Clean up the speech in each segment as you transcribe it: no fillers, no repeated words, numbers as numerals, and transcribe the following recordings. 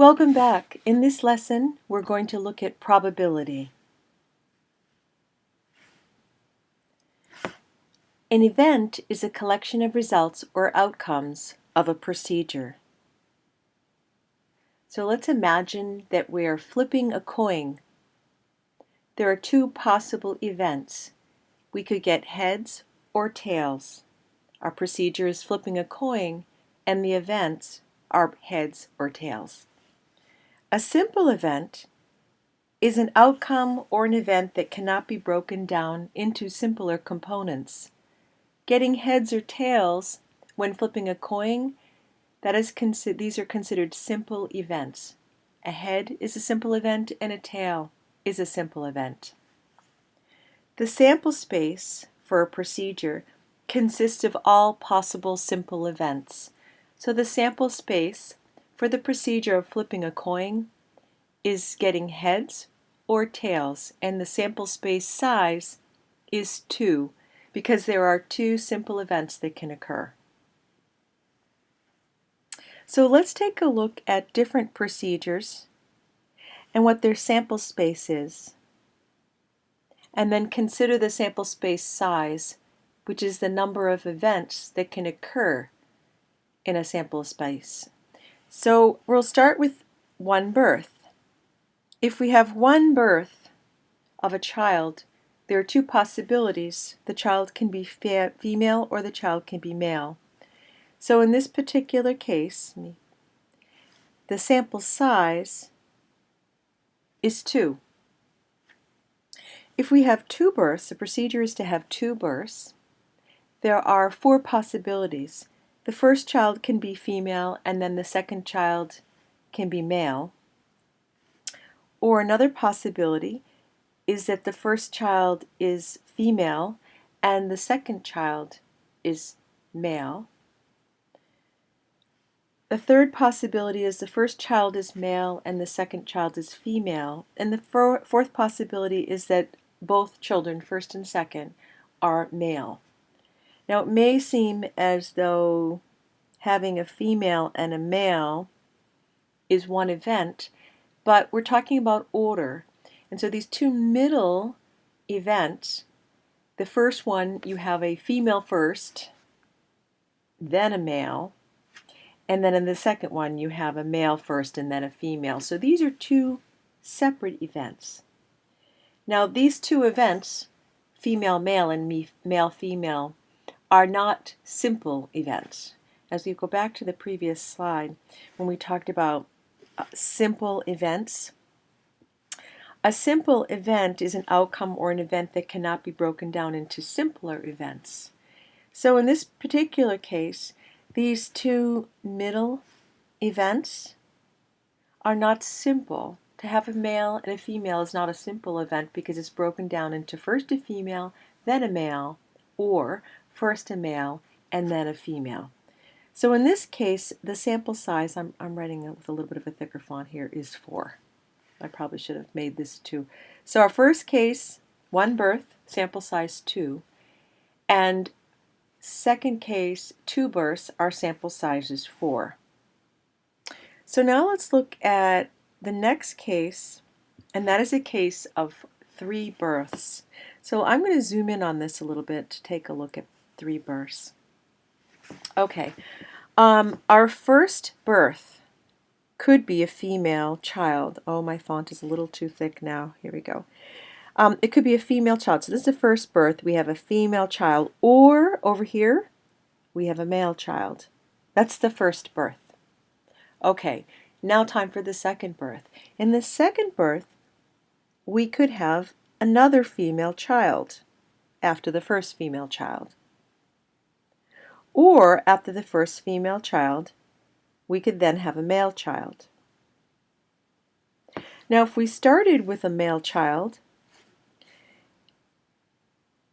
Welcome back. In this lesson, we're going to look at probability. An event is a collection of results or outcomes of a procedure. So let's imagine that we're flipping a coin. There are two possible events. We could get heads or tails. Our procedure is flipping a coin, and the events are heads or tails. A simple event is an outcome or an event that cannot be broken down into simpler components. Getting heads or tails when flipping a coin, these are considered simple events. A head is a simple event and a tail is a simple event. The sample space for a procedure consists of all possible simple events. So the sample space for the procedure of flipping a coin is getting heads or tails, and the sample space size is 2 because there are 2 simple events that can occur. So let's take a look at different procedures and what their sample space is, and then consider the sample space size, which is the number of events that can occur in a sample space. So we'll start with one birth. If we have one birth of a child, there are 2 possibilities. The child can be female or the child can be male. So in this particular case, the sample size is 2. If we have 2 births, the procedure is to have 2 births, there are 4 possibilities. The first child can be female and then the second child can be male. Or another possibility is that the first child is female and the second child is male. The third possibility is the first child is male and the second child is female. And the fourth possibility is that both children, first and second, are male. Now it may seem as though having a female and a male is one event, but we're talking about order. And so these 2 middle events, the first one you have a female first, then a male, and then in the second one you have a male first and then a female. So these are 2 separate events. Now these 2 events, female-male and male-female, are not simple events. As we go back to the previous slide, when we talked about simple events, a simple event is an outcome or an event that cannot be broken down into simpler events. So in this particular case, these 2 middle events are not simple. To have a male and a female is not a simple event because it's broken down into first a female, then a male, or first a male and then a female. So in this case, the sample size, I'm writing with a little bit of a thicker font here, is 4. I probably should have made this 2. So our first case, 1 birth, sample size 2. And second case, 2 births, our sample size is 4. So now let's look at the next case, and that is a case of 3 births. So I'm going to zoom in on this a little bit to take a look at 3 births. Okay, our first birth could be a female child. Oh, my font is a little too thick now. Here we go. It could be a female child. So this is the first birth. We have a female child, or over here we have a male child. That's the first birth. Okay, now time for the second birth. In the second birth, we could have another female child after the first female child. Or after the first female child, we could then have a male child. Now if we started with a male child,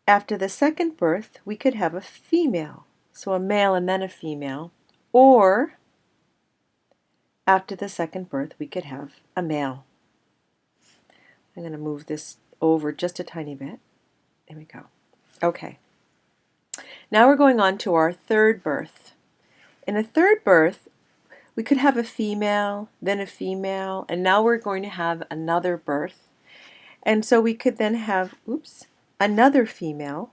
after the second birth, we could have a female. So a male and then a female. Or after the second birth, we could have a male. I'm going to move this over just a tiny bit. There we go. Okay. Now we're going on to our third birth. In a third birth, We could have a female, then a female, and now we're going to have another birth. And so we could then have, another female,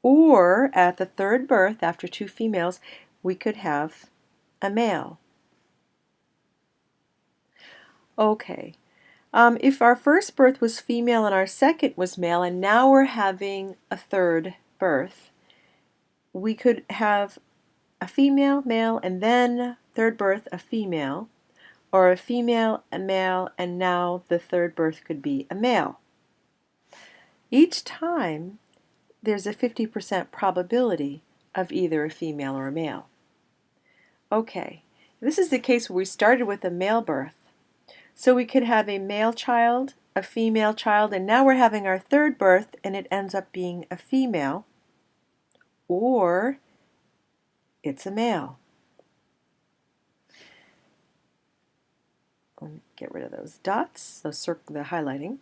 or at the third birth, after two females, we could have a male. Okay. If our first birth was female and our second was male, and now we're having a third birth, we could have a female, male, and then third birth, a female, or a female, a male, and now the third birth could be a male. Each time, there's a 50% probability of either a female or a male. Okay, this is the case where we started with a male birth. So we could have a male child, a female child, and now we're having our third birth and it ends up being a female, or it's a male. Let me get rid of those dots, the highlighting.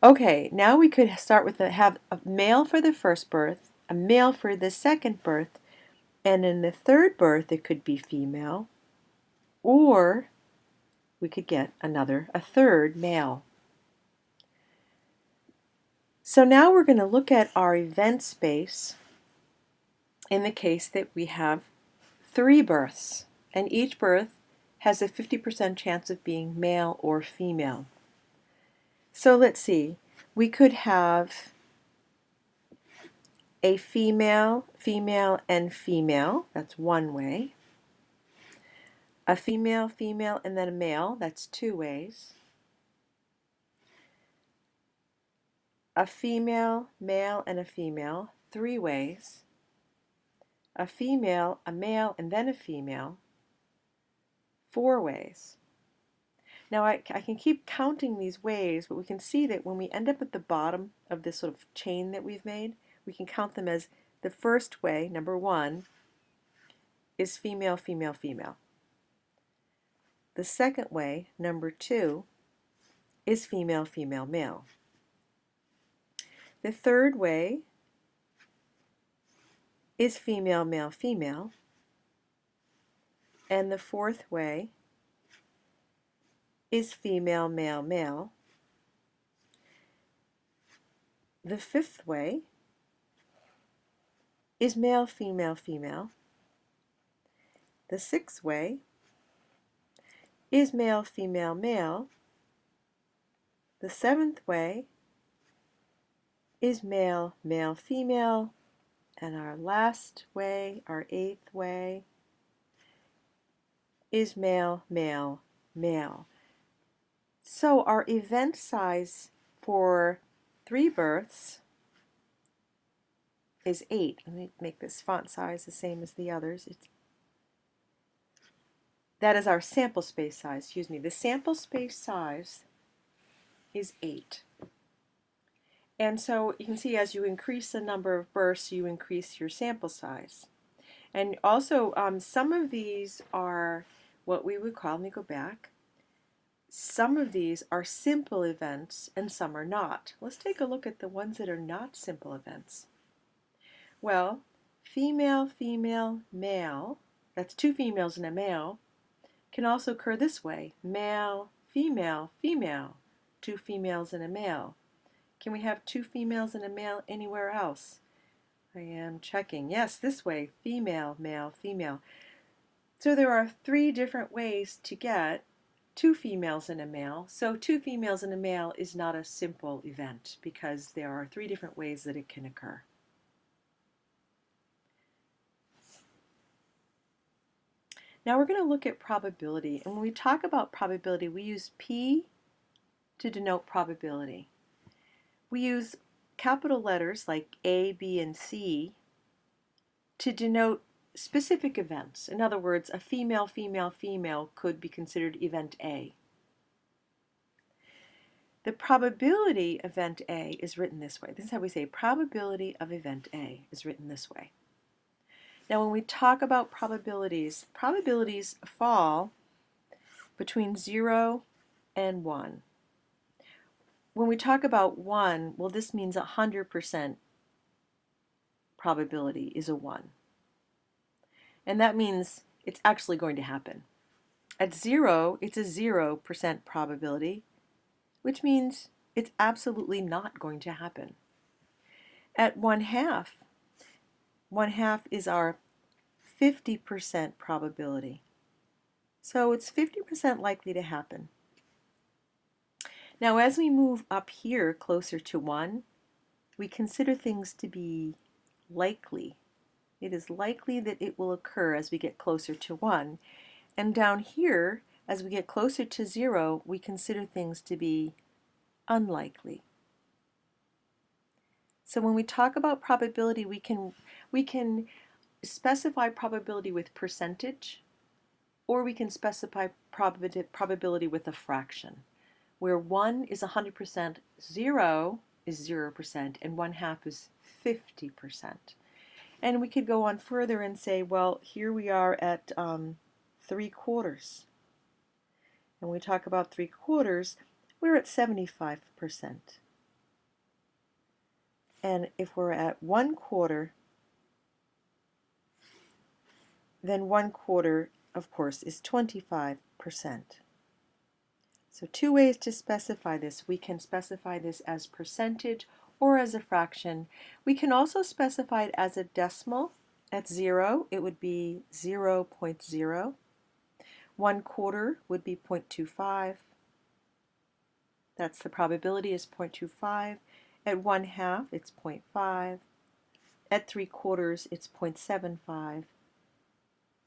Okay, now we could start with have a male for the first birth, a male for the second birth, and in the third birth it could be female, or we could get a third male. So now we're going to look at our event space in the case that we have 3 births, and each birth has a 50% chance of being male or female. So let's see, we could have a female, female, and female, that's one way. A female, female, and then a male, that's 2 ways. A female, male, and a female, 3 ways. A female, a male, and then a female, 4 ways. Now I can keep counting these ways, but we can see that when we end up at the bottom of this sort of chain that we've made, we can count them as the first way, number 1, is female, female, female. The second way, number 2, is female, female, male. The third way is female, male, female. And the fourth way is female, male, male. The fifth way is male, female, female. The sixth way is male, female, male. The seventh way is male, male, female. And our last way, our 8th way, is male, male, male. So our event size for 3 births is 8. Let me make this font size the same as the others. That is our sample space size, excuse me. The sample space size is 8. And so you can see as you increase the number of births, you increase your sample size. And also some of these are what we would call, let me go back, some of these are simple events and some are not. Let's take a look at the ones that are not simple events. Well, female, female, male, that's 2 females and a male, can also occur this way. Male, female, female, 2 females and a male. Can we have 2 females and a male anywhere else? I am checking. Yes, this way, female, male, female. So there are 3 different ways to get 2 females and a male. So 2 females and a male is not a simple event because there are 3 different ways that it can occur. Now we're going to look at probability. And when we talk about probability, we use P to denote probability. We use capital letters like A, B, and C to denote specific events. In other words, a female, female, female could be considered event A. The probability of event A is written this way. This is how we say probability of event A is written this way. Now when we talk about probabilities, probabilities fall between 0 and 1. When we talk about 1, well, this means 100% probability is a 1. And that means it's actually going to happen. At 0, it's a 0% probability, which means it's absolutely not going to happen. At 1/2 is our 50% probability. So it's 50% likely to happen. Now, as we move up here closer to 1, we consider things to be likely. It is likely that it will occur as we get closer to 1. And down here, as we get closer to 0, we consider things to be unlikely. So when we talk about probability, we can specify probability with percentage, or we can specify probability with a fraction, where 1 is 100%, 0 is 0%, and 1/2 is 50%. And we could go on further and say, well, here we are at 3/4. And when we talk about 3/4, we're at 75%. And if we're at 1/4, then 1/4, of course, is 25%. So two ways to specify this. We can specify this as percentage or as a fraction. We can also specify it as a decimal. At 0, it would be 0.0. 1/4 would be 0.25. That's the probability is 0.25. At 1/2, it's 0.5. At 3/4, it's 0.75.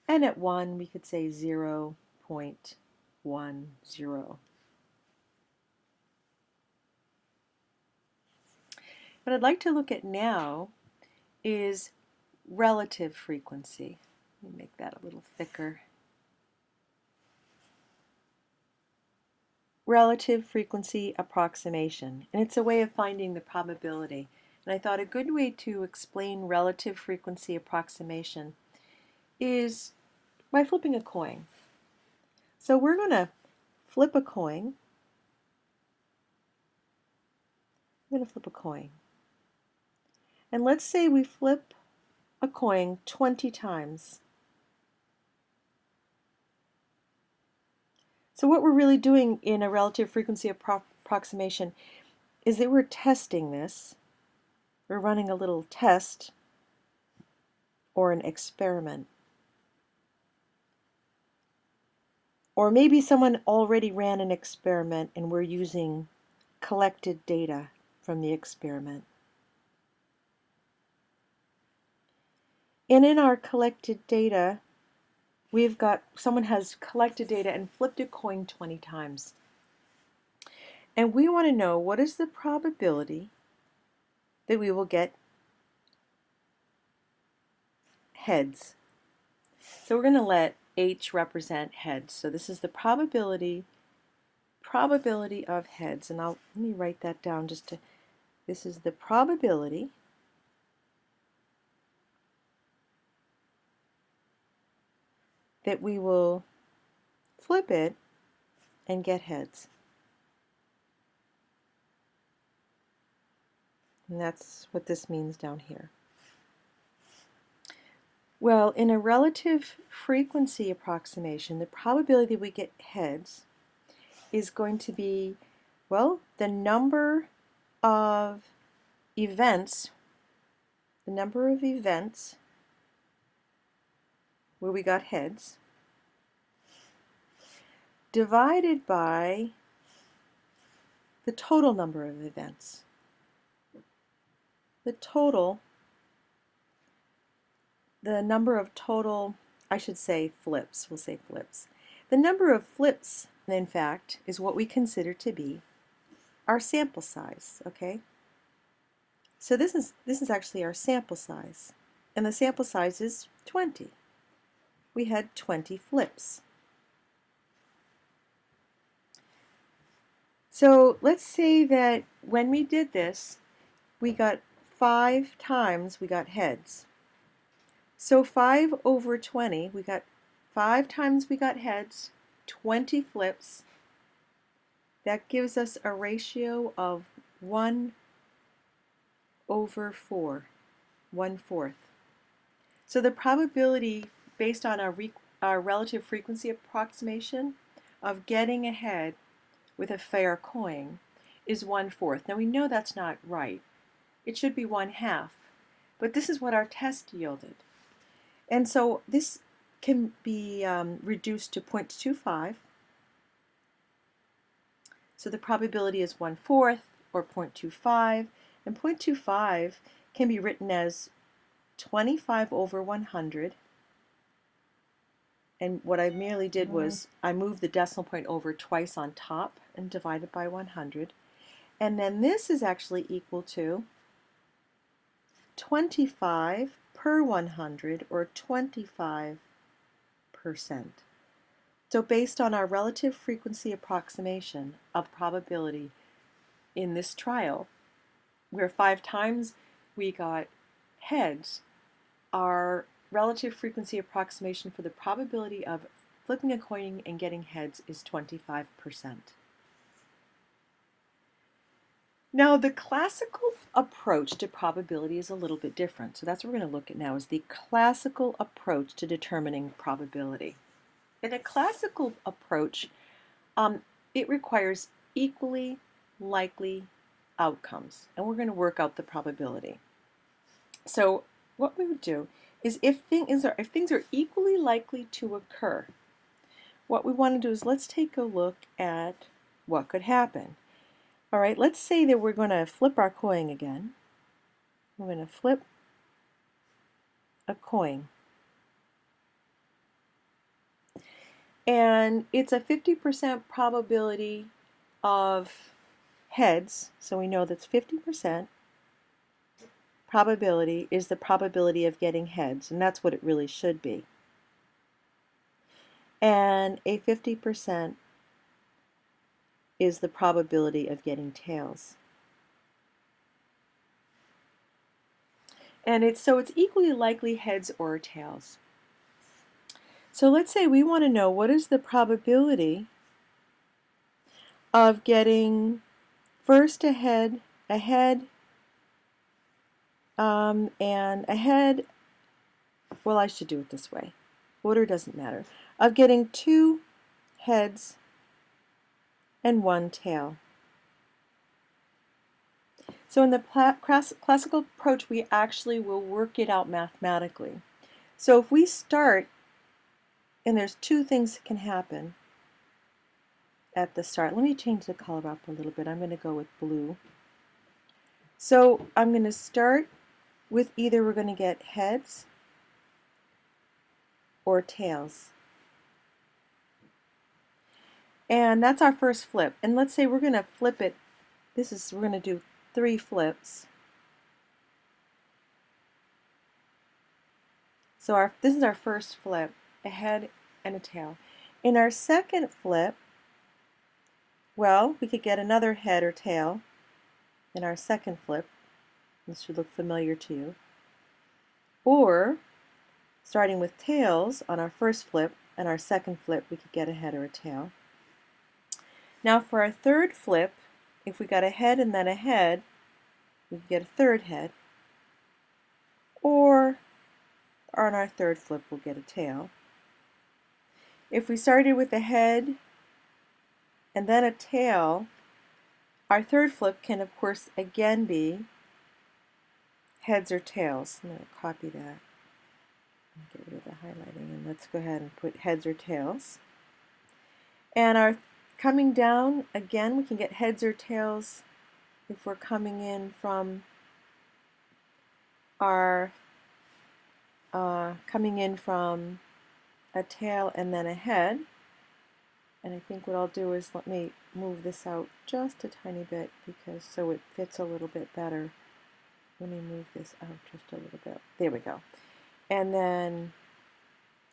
And at 1, we could say 0.10. What I'd like to look at now is relative frequency. Let me make that a little thicker. Relative frequency approximation, and it's a way of finding the probability. And I thought a good way to explain relative frequency approximation is by flipping a coin. So we're going to flip a coin. I'm going to flip a coin. And let's say we flip a coin 20 times. So what we're really doing in a relative frequency approximation is that we're testing this. We're running a little test or an experiment. Or maybe someone already ran an experiment and we're using collected data from the experiment. And in our collected data, we've got, someone has collected data and flipped a coin 20 times. And we want to know what is the probability that we will get heads. So we're going to let H represent heads. So this is the probability of heads. And let me write that down this is the probability that we will flip it and get heads. And that's what this means down here. Well, in a relative frequency approximation, the probability we get heads is going to be, well, the number of events where we got heads divided by the total number of events. The number of total, I should say flips, we'll say flips. The number of flips, in fact, is what we consider to be our sample size, okay? So this is actually our sample size, and the sample size is 20. We had 20 flips. So let's say that when we did this, we got 5 times we got heads. So 5 over 20, we got 5 times we got heads, 20 flips. That gives us a ratio of 1 over 4, 1/4. So the probability based on our relative frequency approximation of getting ahead with a fair coin is 1/4. Now we know that's not right. It should be 1/2, but this is what our test yielded. And so this can be reduced to 0.25. So the probability is 1/4 or 0.25, and 0.25 can be written as 25 over 100. And what I merely did was I moved the decimal point over twice on top and divided by 100. And then this is actually equal to 25 per 100, or 25%. So based on our relative frequency approximation of probability in this trial, where 5 times we got heads, our relative frequency approximation for the probability of flipping a coin and getting heads is 25%. Now, the classical approach to probability is a little bit different. So that's what we're going to look at now, is the classical approach to determining probability. In a classical approach, it requires equally likely outcomes, and we're going to work out the probability. So what we would do is if things are equally likely to occur, what we want to do is let's take a look at what could happen. All right, let's say that we're going to flip our coin again. We're going to flip a coin. And it's a 50% probability of heads, so we know that's 50% probability is the probability of getting heads, and that's what it really should be. And a 50% is the probability of getting tails. And it's equally likely heads or tails. So let's say we want to know what is the probability of getting first a head, and a head. Well, I should do it this way. Order doesn't matter. Of getting 2 heads and 1 tail. So in the classical approach, we actually will work it out mathematically. So if we start, and there's 2 things that can happen at the start. Let me change the color up a little bit. I'm going to go with blue. So I'm going to start with either we're going to get heads or tails. And that's our first flip. And let's say we're going to flip it. We're going to do 3 flips. So this is our first flip, a head and a tail. In our second flip, well, we could get another head or tail in our second flip. This should look familiar to you. Or, starting with tails on our first flip and our second flip, we could get a head or a tail. Now for our third flip, if we got a head and then a head, we could get a third head. Or on our third flip, we'll get a tail. If we started with a head and then a tail, our third flip can, of course, again be heads or tails. I'm going to copy that. Get rid of the highlighting, and let's go ahead and put heads or tails. And our coming down, again, we can get heads or tails if we're coming in from our a tail and then a head. And I think what I'll do is let me move this out just a tiny bit so it fits a little bit better. Let me move this out just a little bit. There we go. And then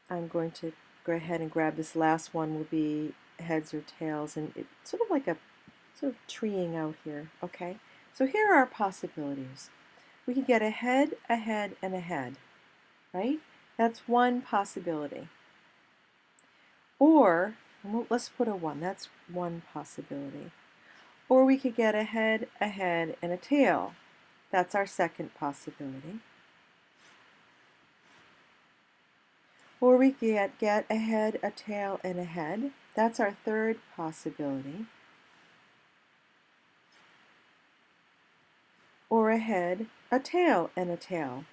I'm going to go ahead and grab this last one, will be heads or tails, and it's sort of like a treeing out here. Okay, so here are our possibilities. We could get a head, and a head, right? That's one possibility. Or, let's put a 1, that's one possibility. Or we could get a head, and a tail. That's our second possibility. Or we get a head, a tail, and a head. That's our third possibility. Or a head, a tail, and a tail.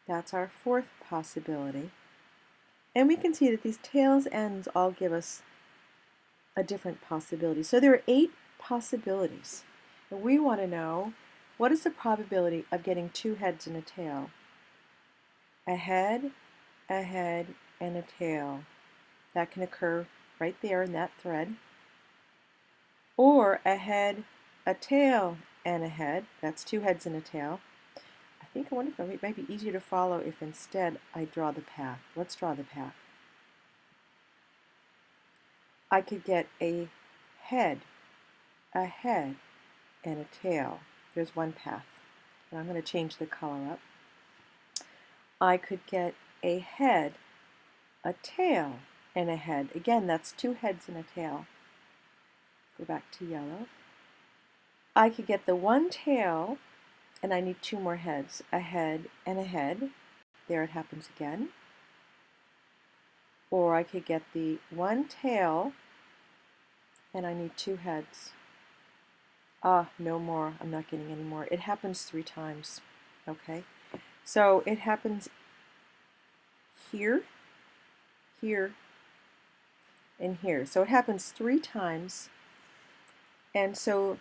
That's our fourth possibility. And we can see that these tails ends all give us a different possibility. So there are 8 possibilities. And we want to know, what is the probability of getting 2 heads and a tail? A head, and a tail. That can occur right there in that thread. Or a head, a tail, and a head. That's 2 heads and a tail. I wonder if it might be easier to follow if instead I draw the path. Let's draw the path. I could get a head, and a tail. There's one path. And I'm going to change the color up. I could get a head, a tail, and a head. Again, that's 2 heads and a tail. Go back to yellow. I could get the one tail, and I need 2 more heads. A head and a head. There it happens again. Or I could get the one tail, and I need 2 heads. No more. I'm not getting any more. It happens 3 times. Okay. So it happens here, here, and here. So it happens 3 times. And so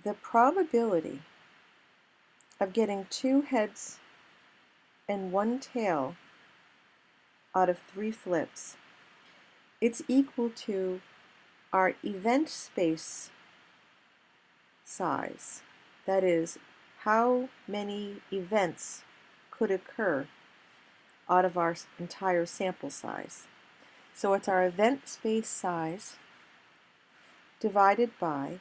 the probability of getting 2 heads and 1 tail out of 3 flips, it's equal to our event space size. That is, how many events could occur out of our entire sample size. So it's our event space size divided by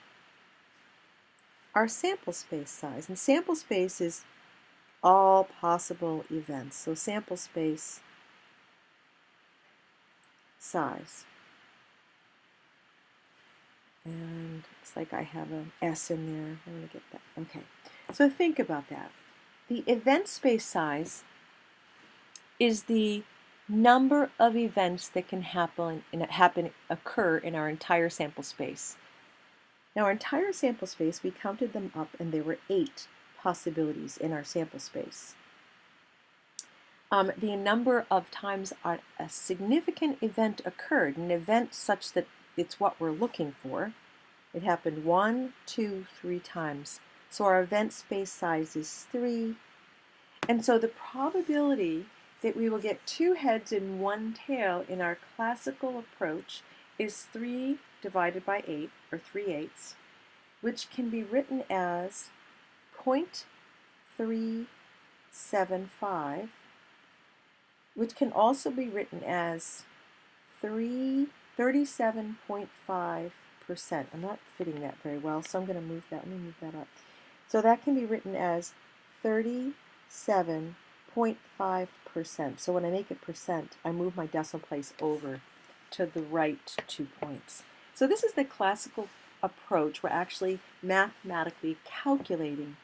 our sample space size. And sample space is all possible events. So sample space size. And it's like I have an S in there. I'm going to get that. Okay. So think about that. The event space size is the number of events that can occur in our entire sample space. Now, our entire sample space, we counted them up, and there were 8 possibilities in our sample space. The number of times a significant event occurred, an event such that it's what we're looking for. It happened 1, 2, 3 times. So our event space size is 3. And so the probability that we will get 2 heads and 1 tail in our classical approach is 3 divided by 8, or 3/8, which can be written as 0.375, which can also be written as 37.5%. I'm not fitting that very well, so I'm going to move that. Let me move that up. So that can be written as 37.5%. So when I make it percent, I move my decimal place over to the right 2 points. So this is the classical approach. We're actually mathematically calculating,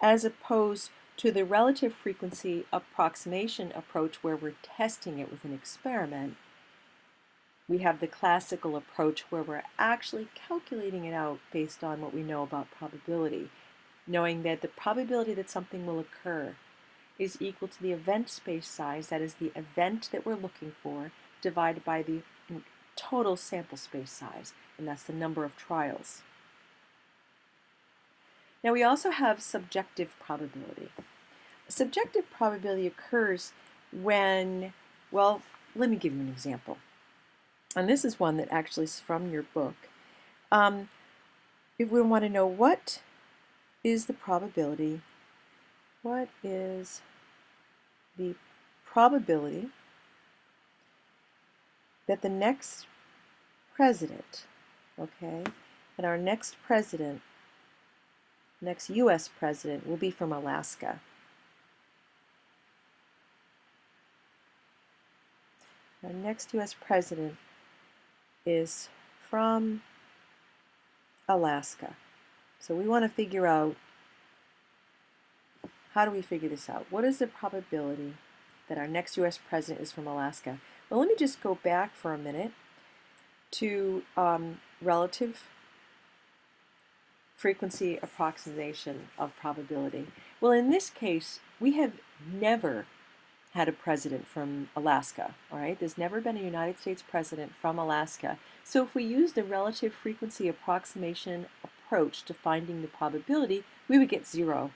as opposed to the relative frequency approximation approach where we're testing it with an experiment. We have the classical approach where we're actually calculating it out based on what we know about probability, knowing that the probability that something will occur is equal to the event space size, that is the event that we're looking for, divided by the total sample space size, and that's the number of trials. Now we also have subjective probability. Subjective probability occurs when, well, let me give you an example. And this is one that actually is from your book. If we want to know what is the probability, what is the probability that the next president, okay, and our next president, next U.S. president will be from Alaska. Our next U.S. president is from Alaska. So we want to figure out, how do we figure this out? What is the probability that our next U.S. president is from Alaska. Well, let me just go back for a minute to relative frequency approximation of probability. Well, in this case, we have never had a president from Alaska, all right? There's never been a United States president from Alaska. So if we use the relative frequency approximation approach to finding the probability, we would get 0.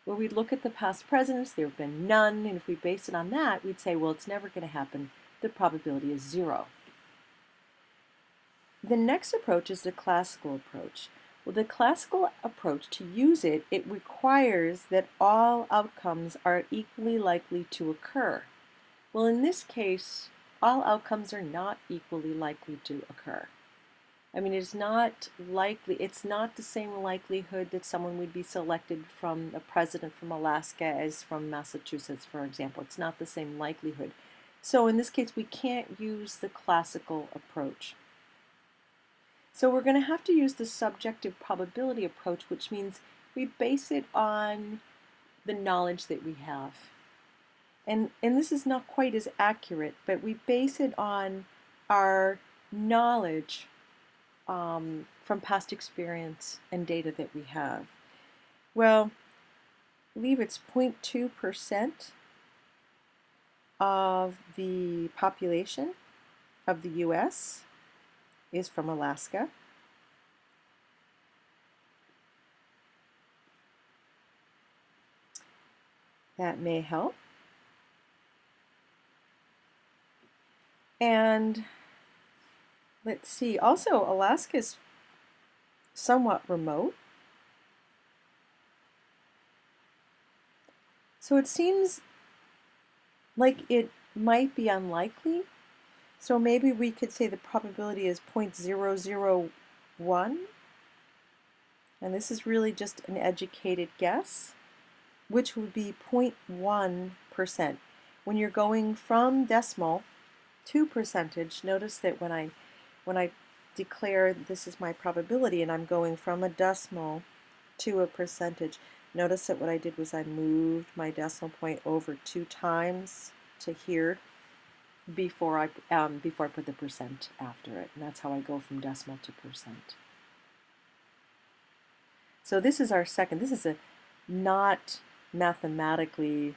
Where we'd look at the past presidents, there have been none, and if we base it on that, we'd say, well, it's never going to happen. The probability is 0. The next approach is the classical approach. Well, the classical approach, to use it, it requires that all outcomes are equally likely to occur. Well, in this case, all outcomes are not equally likely to occur. I mean, it's not likely, it's not the same likelihood that someone would be selected from a president from Alaska as from Massachusetts, for example. It's not the same likelihood. So in this case, we can't use the classical approach. So we're going to have to use the subjective probability approach, which means we base it on the knowledge that we have. And this is not quite as accurate, but we base it on our knowledge from past experience and data that we have. Well, I believe it's 0.2% of the population of the U.S. is from Alaska. That may help. And let's see, also Alaska is somewhat remote. So it seems like it might be unlikely. So maybe we could say the probability is 0.001. And this is really just an educated guess, which would be 0.1%. When you're going from decimal to percentage, notice that when I declare this is my probability and I'm going from a decimal to a percentage, notice that what I did was I moved my decimal point over 2 times to here before I put the percent after it, and that's how I go from decimal to percent. So this is our second. This is a not mathematically,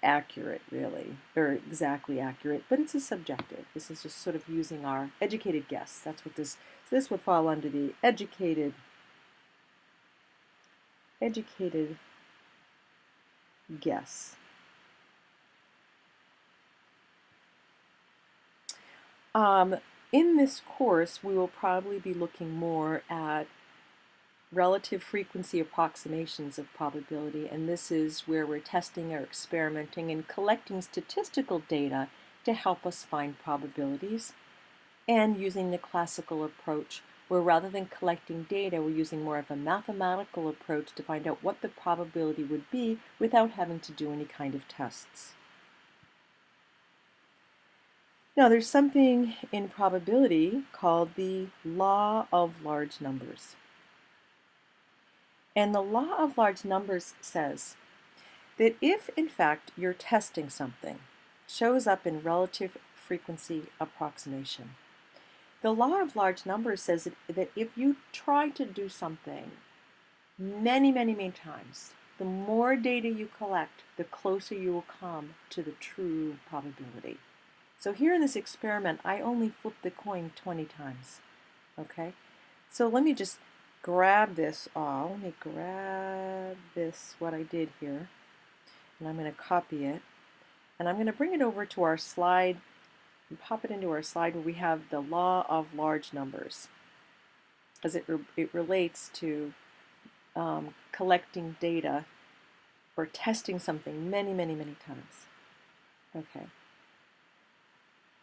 accurate really, or exactly accurate, but it's a subjective. This is just sort of using our educated guess. That's what this would fall under the educated guess. In this course, we will probably be looking more at relative frequency approximations of probability, and this is where we're testing or experimenting and collecting statistical data to help us find probabilities, and using the classical approach, where rather than collecting data, we're using more of a mathematical approach to find out what the probability would be without having to do any kind of tests. Now, there's something in probability called the law of large numbers. And the law of large numbers says that if, in fact, you're testing something, shows up in relative frequency approximation. The law of large numbers says that if you try to do something many, many, many times, the more data you collect, the closer you will come to the true probability. So here in this experiment, I only flipped the coin 20 times, okay? So let me just grab this all. Let me grab this, what I did here, and I'm going to copy it. And I'm going to bring it over to our slide and pop it into our slide where we have the law of large numbers, as it relates to collecting data or testing something many, many, many times. Okay.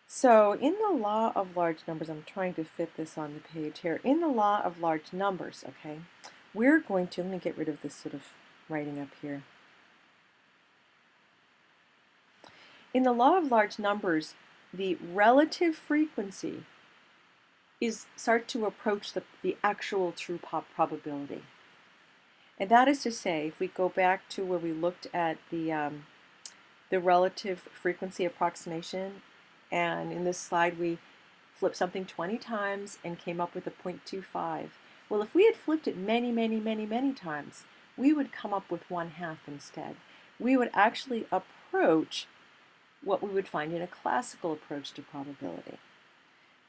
So in the law of large numbers, I'm trying to fit this on the page here. In the law of large numbers, okay, we're going to, let me get rid of this sort of writing up here. In the law of large numbers, the relative frequency start to approach the actual true probability. And that is to say, if we go back to where we looked at the relative frequency approximation, and in this slide we flipped something 20 times and came up with a 0.25. Well, if we had flipped it many, many, many, many times, we would come up with 1/2 instead. We would actually approach what we would find in a classical approach to probability.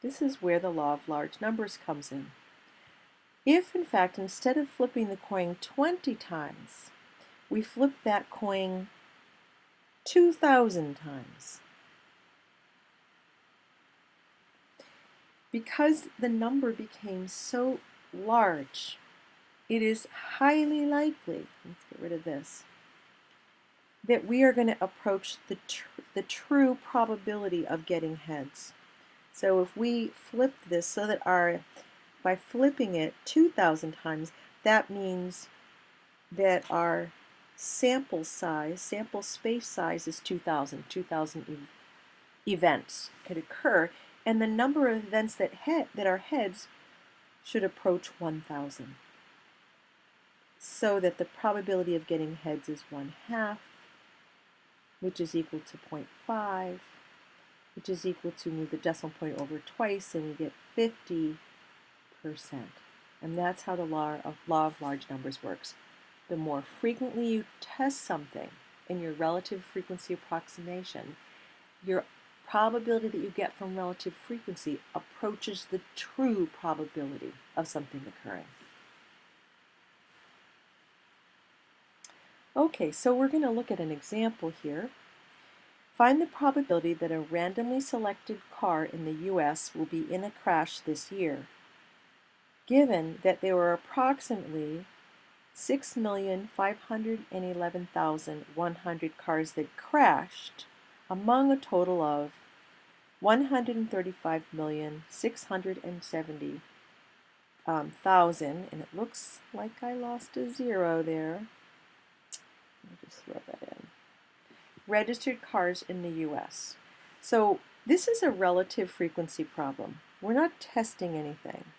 This is where the law of large numbers comes in. If, in fact, instead of flipping the coin 20 times, we flip that coin 2,000 times, because the number became so large, it is highly likely, let's get rid of this, that we are going to approach the true probability of getting heads. So if we flip this so that by flipping it 2,000 times, that means that our sample space size is 2,000. 2,000 events could occur, and the number of events that are heads should approach 1,000. So that the probability of getting heads is 1/2, which is equal to 0.5, which is equal to move the decimal point over twice, and we get 50%. And that's how the law of large numbers works. The more frequently you test something in your relative frequency approximation, your probability that you get from relative frequency approaches the true probability of something occurring. Okay, so we're going to look at an example here. Find the probability that a randomly selected car in the U.S. will be in a crash this year, given that there were approximately 6,511,100 cars that crashed among a total of 135,670,000, and it looks like I lost a zero there. Let me just throw that in. Registered cars in the U.S. So this is a relative frequency problem. We're not testing anything.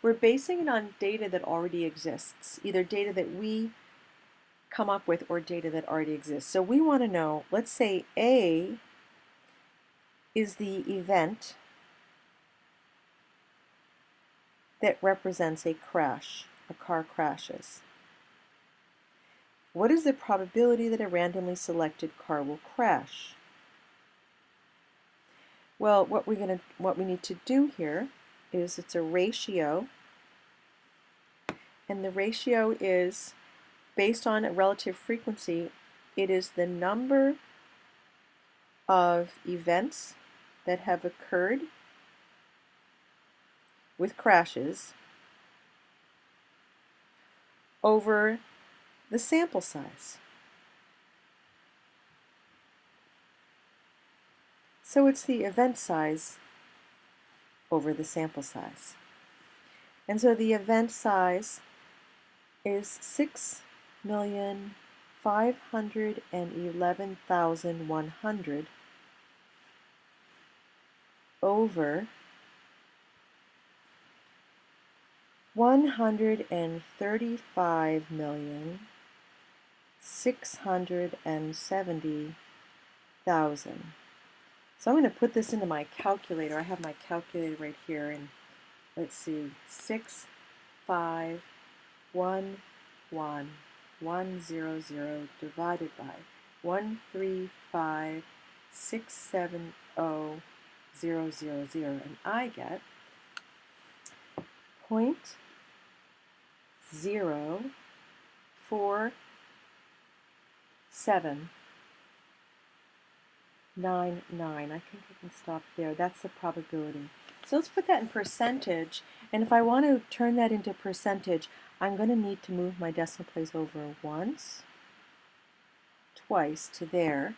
We're basing it on data that already exists, either data that we come up with or data that already exists. So we want to know, let's say A is the event that represents a crash, a car crashes. What is the probability that a randomly selected car will crash? Well, what we need to do here is it's a ratio, and the ratio is based on a relative frequency. It is the number of events that have occurred with crashes over the sample size. So it's the event size over the sample size. And so the event size is 6,511,100 over 135,670,000. So I'm going to put this into my calculator. I have my calculator right here, and let's see, 6,511,100 divided by 135,670,000, and I get 0.04799. I think I can stop there. That's the probability. So let's put that in percentage, and if I want to turn that into percentage, I'm going to need to move my decimal place over once, twice to there,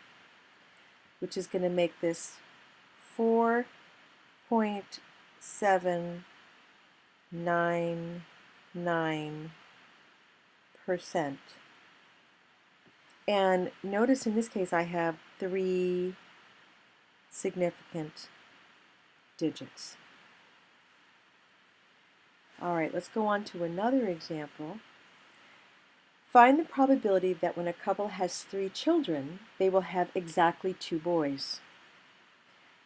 which is going to make this 4.799%. And notice in this case I have 3 significant digits. All right, let's go on to another example. Find the probability that when a couple has 3 children, they will have exactly 2 boys.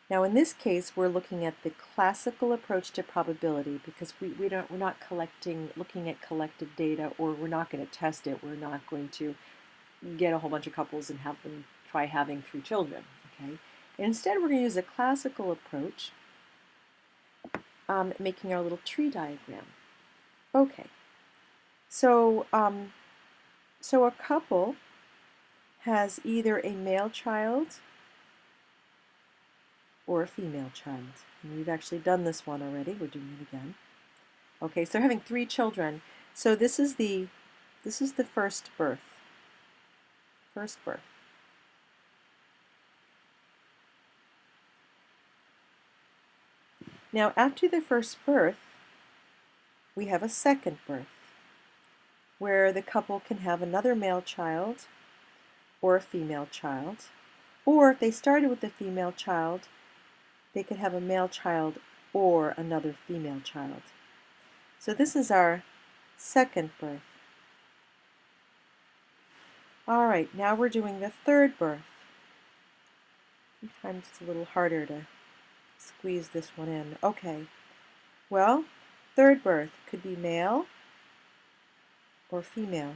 Now in this case, we're looking at the classical approach to probability because we're not looking at collected data, or we're not going to test it. We're not going to get a whole bunch of couples and have them try having 3 children. Okay. Instead, we're going to use a classical approach, making our little tree diagram. Okay. So, so a couple has either a male child or a female child. And we've actually done this one already. We're doing it again. Okay, so they're having 3 children. So this is the first birth. First birth. Now after the first birth, we have a second birth, where the couple can have another male child or a female child. Or if they started with a female child, they could have a male child or another female child. So this is our second birth. All right, now we're doing the third birth. Sometimes it's a little harder to squeeze this one in. Okay, well, third birth could be male or female.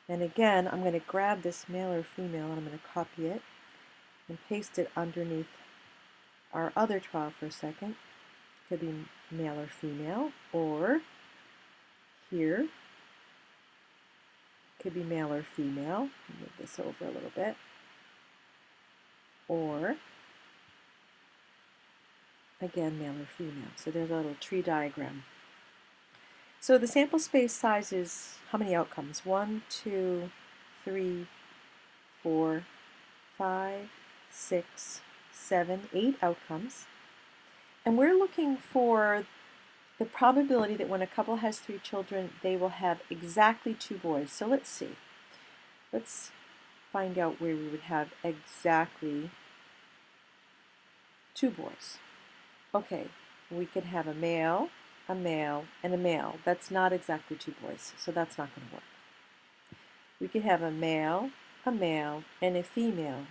And again, I'm going to grab this male or female and I'm going to copy it and paste it underneath our other trial for a second. Could be male or female, or here could be male or female. Move this over a little bit. Or again, male or female. So there's a little tree diagram. So the sample space size is how many outcomes? 1, 2, 3, 4, 5, 6, 7, 8 outcomes. And we're looking for the probability that when a couple has 3 children, they will have exactly 2 boys. So let's see. Let's find out where we would have exactly 2 boys. Okay, we could have a male, and a male. That's not exactly 2 boys, so that's not going to work. We could have a male, and a female.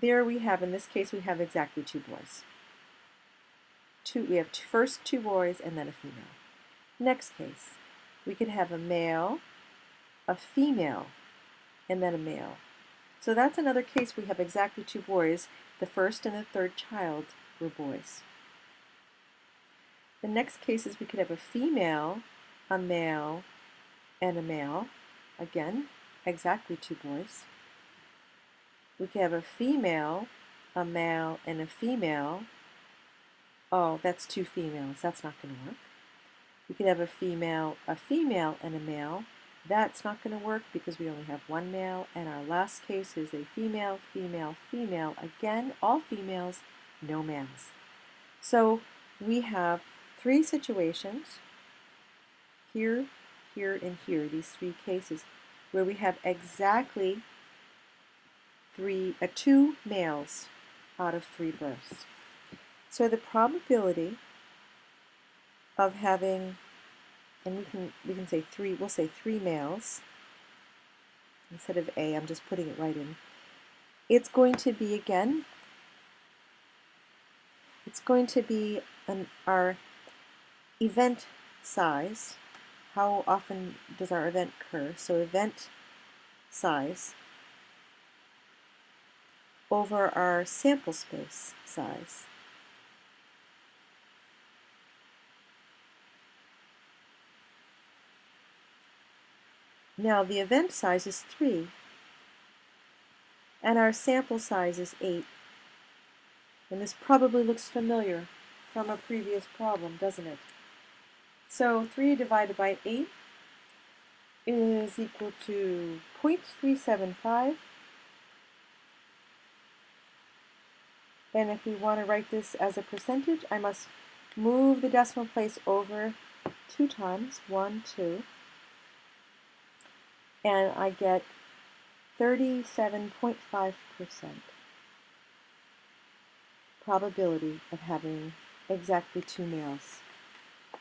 There we have, in this case, we have exactly 2 boys. We have first 2 boys and then a female. Next case, we could have a male, a female, and then a male. So that's another case we have exactly 2 boys. The first and the third child were boys. The next case is we could have a female, a male, and a male. Again, exactly 2 boys. We could have a female, a male, and a female. Oh, that's 2 females. That's not going to work. We could have a female, and a male. That's not going to work because we only have 1 male. And our last case is a female, female, female. Again, all females, no males. So we have 3 situations, here, here, and here, these 3 cases, where we have exactly 2 males out of 3 births. So the probability of having, and we can say 3, we'll say 3 males instead of A. I'm just putting it right in. It's going to be, again, it's going to be our event size. How often does our event occur? So event size over our sample space size. Now the event size is 3, and our sample size is 8. And this probably looks familiar from a previous problem, doesn't it? So 3 divided by 8 is equal to 0.375. And if we want to write this as a percentage, I must move the decimal place over 2 times, 1, 2. And I get 37.5% probability of having exactly 2 males.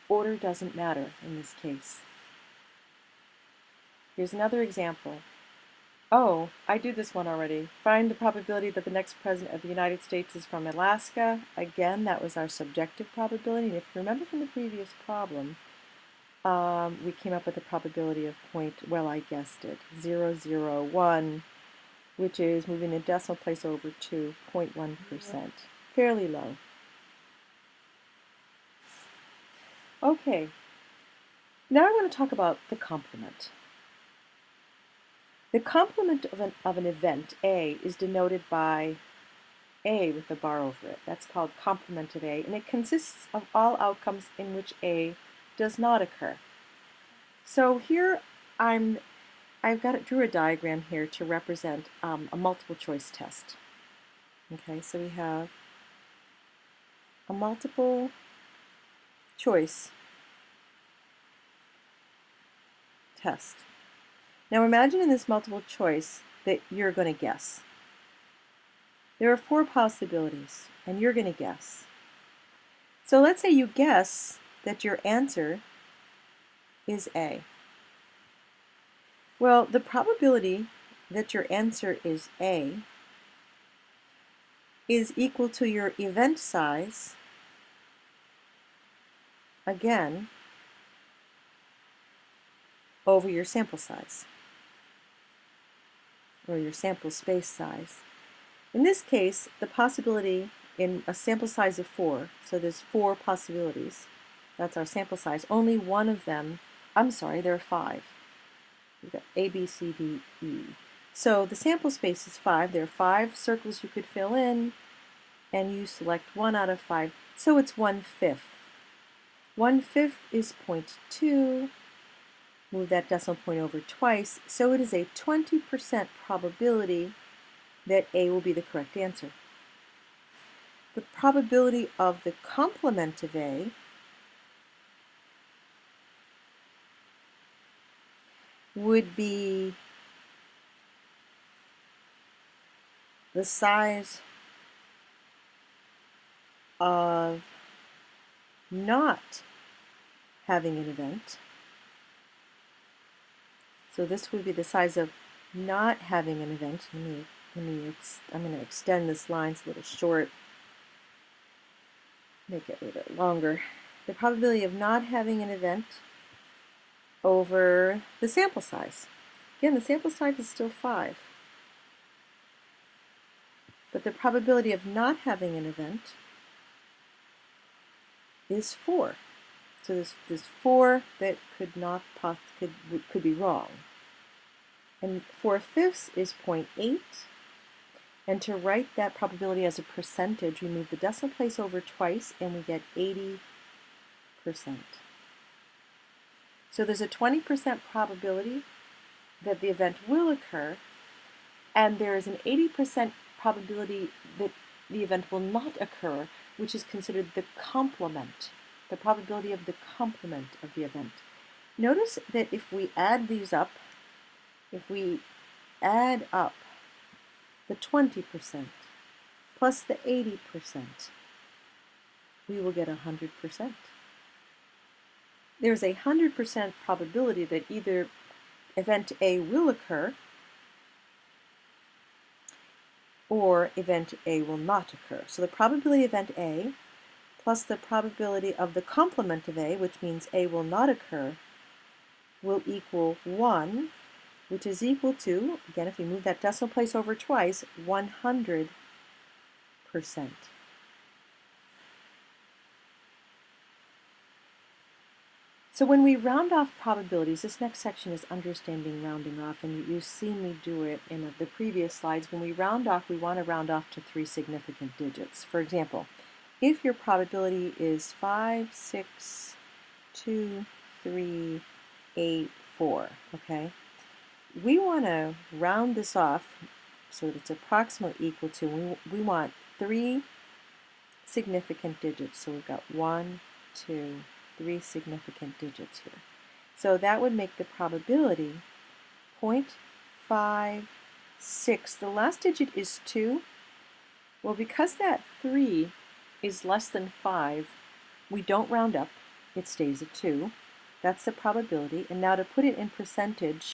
Order doesn't matter in this case. Here's another example. Oh, I did this one already. Find the probability that the next president of the United States is from Alaska. Again, that was our subjective probability. And if you remember from the previous problem, we came up with a probability of well, I guessed it, 0.001, which is moving the decimal place over to 0.1%. Fairly low. Okay, now I want to talk about the complement. The complement of an event, A, is denoted by A with a bar over it. That's called complement of A, and it consists of all outcomes in which A does not occur. So here drew a diagram here to represent a multiple choice test. Okay, so we have a multiple choice test. Now imagine in this multiple choice that you're going to guess. There are 4 possibilities, and you're going to guess. So let's say you guess that your answer is A. Well, the probability that your answer is A is equal to your event size, again, over your sample size, or your sample space size. In this case, the possibility in a sample size of 4, so there's 4 possibilities, that's our sample size, only one of them, there are 5. We've got A, B, C, D, E. So the sample space is 5. There are 5 circles you could fill in, and you select 1 out of 5, so it's 1/5. 1/5 is 0.2. Move that decimal point over twice, so it is a 20% probability that A will be the correct answer. The probability of the complement of A would be the size of not having an event. So this would be the size of not having an event. I'm going to extend this line, it's a little short, make it a little bit longer. The probability of not having an event over the sample size. Again, the sample size is still 5. But the probability of not having an event is 4. So there's 4 that could be wrong. And 4/5 is 0.8. And to write that probability as a percentage, we move the decimal place over twice and we get 80%. So there's a 20% probability that the event will occur, and there is an 80% probability that the event will not occur, which is considered the complement, the probability of the complement of the event. Notice that if we add these up, if we add up the 20% plus the 80%, we will get 100%. There's a 100% probability that either event A will occur or event A will not occur. So the probability of event A plus the probability of the complement of A, which means A will not occur, will equal 1, which is equal to, again, if we move that decimal place over twice, 100%. So when we round off probabilities, this next section is understanding rounding off, and you've seen me do it in the previous slides. When we round off, we want to round off to 3 significant digits. For example, if your probability is 5, 6, 2, 3, 8, 4, okay? We want to round this off so that it's approximately equal to, we want 3 significant digits. So we've got 1, 2, 3 significant digits here. So that would make the probability 0.56. The last digit is 2. Well, because that 3 is less than 5, we don't round up. It stays at 2. That's the probability. And now to put it in percentage,